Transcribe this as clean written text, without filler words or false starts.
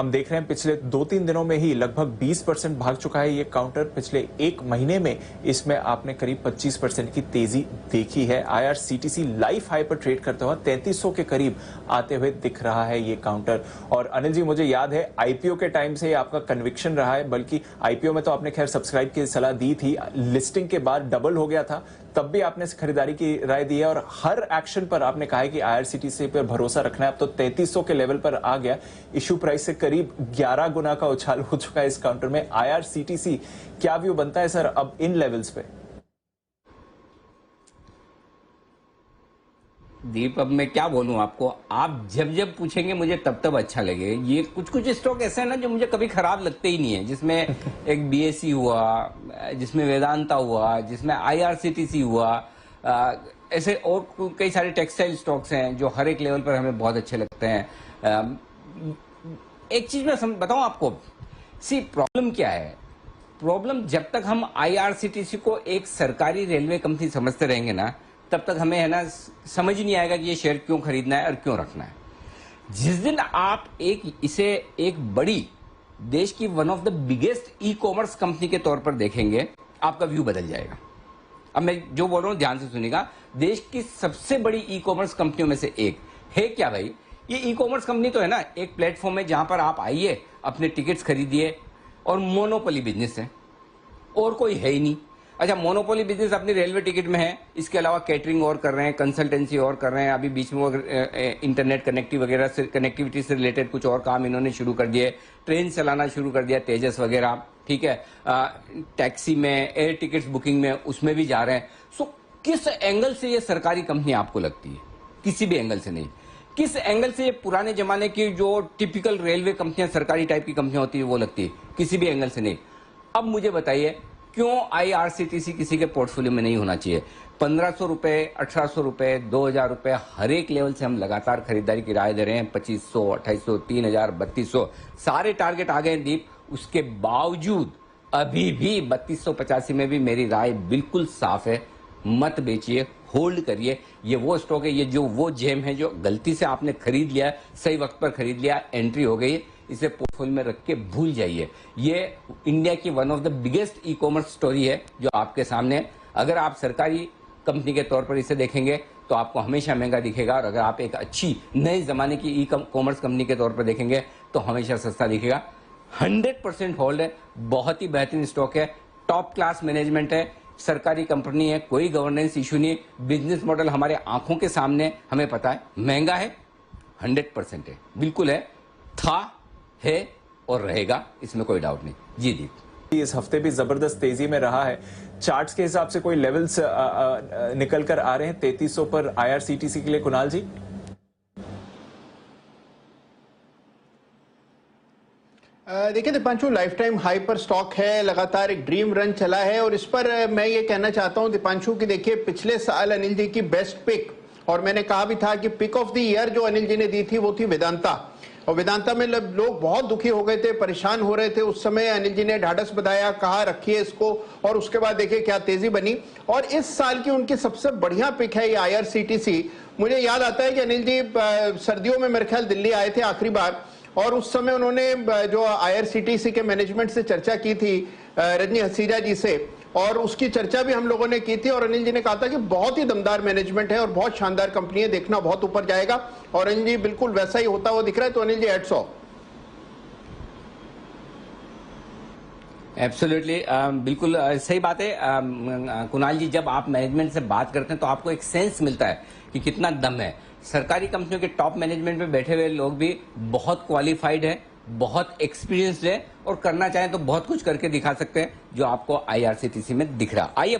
हम देख रहे हैं पिछले 2-3 दिनों में ही लगभग 20% भाग चुका है ये काउंटर। पिछले एक महीने में इसमें आपने करीब 25% की तेजी देखी है। आईआरसीटीसी लाइफ हाई पर ट्रेड करते हुए 3300 के करीब आते हुए दिख रहा है ये काउंटर। और अनिल जी, मुझे याद है आईपीओ के टाइम से आपका कन्विक्शन रहा है, बल्कि आईपीओ में तो आपने खैर सब्सक्राइब की सलाह दी थी, लिस्टिंग के बाद डबल हो गया था, तब भी आपने खरीदारी की राय दी है और हर एक्शन पर आपने कहा है कि आईआरसीटीसी पर भरोसा रखना है। अब तो 3300 के लेवल पर आ गया, इश्यू प्राइस से करीब 11 गुना का उछाल हो चुका है इस काउंटर में। आईआरसीटीसी क्या व्यू बनता है सर अब इन लेवल्स पे? दीप, अब मैं क्या बोलूं आपको, आप जब जब पूछेंगे मुझे तब तब अच्छा लगे। ये कुछ स्टॉक ऐसे हैं ना जो मुझे कभी खराब लगते ही नहीं है, जिसमें एक बीएसई हुआ, जिसमें वेदांता हुआ, जिसमें आईआरसीटीसी हुआ, ऐसे और कई सारे टेक्सटाइल स्टॉक्स हैं जो हर एक लेवल पर हमें बहुत अच्छे लगते हैं। एक चीज मैं बताऊं आपको, प्रॉब्लम क्या है। प्रॉब्लम, जब तक हम आईआरसीटीसी को एक सरकारी रेलवे कंपनी समझते रहेंगे ना, तब तक हमें है ना समझ ही नहीं आएगा कि ये शेयर क्यों खरीदना है और क्यों रखना है। जिस दिन आप इसे एक बड़ी देश की one of the biggest e commerce company के तौर पर देखेंगे, आपका व्यू बदल जाएगा। अब मैं जो बोल रहा हूं ध्यान से सुनिएगा। देश की सबसे बड़ी ई कॉमर्स कंपनियों में से एक है क्या भाई? ये ई कॉमर्स कंपनी तो है ना एक प्लेटफॉर्म है जहां पर आप आइए, अपने टिकट्स खरीदिए, और मोनोपोली बिजनेस है, और कोई है ही नहीं। अच्छा, मोनोपोली बिजनेस अपनी रेलवे टिकट में है, इसके अलावा कैटरिंग और कर रहे हैं, कंसल्टेंसी और कर रहे हैं, अभी बीच में इंटरनेट कनेक्टिविटी से रिलेटेड कुछ और काम इन्होंने शुरू कर दिए, ट्रेन चलाना शुरू कर दिया, तेजस वगैरह, ठीक है, टैक्सी में, एयर टिकट्स बुकिंग में, उसमें भी जा रहे हैं। सो किस एंगल से ये सरकारी कंपनी आपको लगती है? किसी भी एंगल से नहीं। किस एंगल से ये पुराने जमाने की जो टिपिकल रेलवे कंपनियां, सरकारी टाइप की कंपनियां होती है, वो लगती है? किसी भी एंगल से नहीं। अब मुझे बताइए क्यों आईआरसीटीसी किसी के पोर्टफोलियो में नहीं होना चाहिए? 1500 रुपए, 1800 रुपए, 2000 रुपए, हर एक लेवल से हम लगातार खरीदारी की राय दे रहे हैं। 2500, 2800, 3000, 3200 सारे टारगेट आ गए दीप। उसके बावजूद अभी भी 3285 में भी मेरी राय बिल्कुल साफ है, मत बेचिए, होल्ड करिए। ये वो स्टॉक है, ये जो वो जेम है जो गलती से आपने खरीद लिया, सही वक्त पर खरीद लिया, एंट्री हो गई, इसे पोर्टफोलियो में रख के भूल जाइए। ये इंडिया की one of the biggest e commerce story है जो आपके सामने है। अगर आप सरकारी कंपनी के तौर पर इसे देखेंगे तो आपको हमेशा महंगा दिखेगा, और अगर आप एक अच्छी नए जमाने की ई कॉमर्स कंपनी के तौर पर देखेंगे तो हमेशा सस्ता दिखेगा। 100% होल्ड है, बहुत ही बेहतरीन स्टॉक है, टॉप क्लास मैनेजमेंट है, सरकारी कंपनी है, कोई गवर्नेंस इशू नहीं, बिजनेस मॉडल हमारे आंखों के सामने, हमें पता है। महंगा है, 100% है, बिल्कुल है, था, है और रहेगा, इसमें कोई डाउट नहीं। जी दीप, इस हफ्ते भी जबरदस्त तेजी में रहा है। चार्ट्स के हिसाब से कोई लेवल्स निकल कर आ रहे हैं 3300 पर आईआरसीटीसी के लिए, कुणाल जी? देखिए दीपांशु, लाइफ टाइम हाई पर स्टॉक है, लगातार एक ड्रीम रन चला है, और इस पर मैं ये कहना चाहता हूं दीपांशु कि देखिए पिछले साल अनिल जी की बेस्ट पिक, और मैंने कहा भी था कि पिक ऑफ द ईयर जो अनिल जी ने दी थी वो थी वेदांता। और वेदांता में लोग बहुत दुखी हो गए थे, परेशान हो रहे थे। उस समय अनिल जी ने ढाढ़स बधाया, कहा रखिए इसको, और उसके बाद देखिए क्या तेजी बनी। और इस साल की उनकी सबसे बढ़िया पिक है ये आईआरसीटीसी। मुझे याद आता है कि अनिल जी सर्दियों में मेरे ख्याल दिल्ली आए थे आखिरी बार, और उस समय उन्होंने जो आईआरसीटीसी के मैनेजमेंट से चर्चा की थी, रजनी हसीजा जी से, और उसकी चर्चा भी हम लोगों ने की थी। और अनिल जी ने कहा था कि बहुत ही दमदार मैनेजमेंट है और बहुत शानदार कंपनी है, देखना बहुत ऊपर जाएगा, और अनिल जी बिल्कुल वैसा ही होता हुआ दिख रहा है। तो Anil ji hats off. Absolutely, बिल्कुल सही बात है कुणाल जी। जब आप मैनेजमेंट से बात करते हैं तो आपको एक सेंस मिलता है कि कितना दम है। सरकारी कंपनियों के टॉप मैनेजमेंट में बैठे हुए लोग भी बहुत क्वालिफाइड है, बहुत एक्सपीरियंस्ड है, और करना चाहें तो बहुत कुछ करके दिखा सकते हैं, जो आपको आईआरसीटीसी में दिख रहा। आइए